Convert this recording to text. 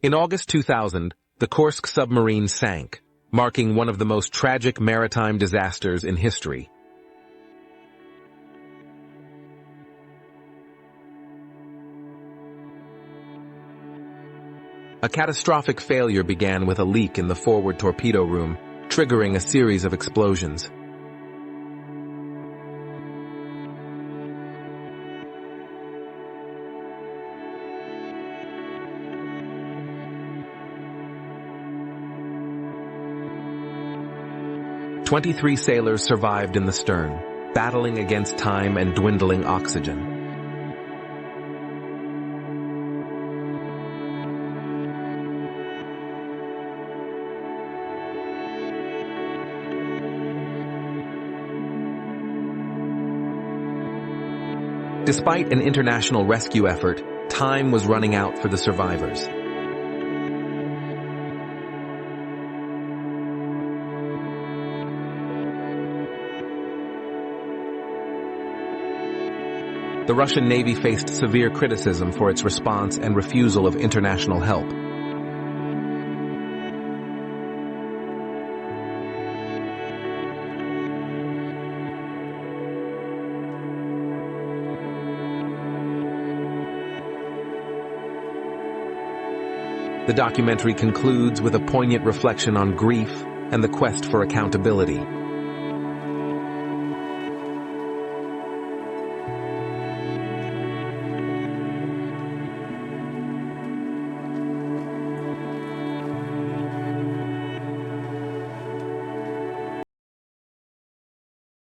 In August 2000, the Kursk submarine sank, marking one of the most tragic maritime disasters in history. A catastrophic failure began with a leak in the forward torpedo room, triggering a series of explosions. "23 sailors survived in the stern, battling against time and dwindling oxygen. Despite an international rescue effort, time was running out for the survivors. The Russian Navy faced severe criticism for its response and refusal of international help. The documentary concludes with a poignant reflection on grief and the quest for accountability.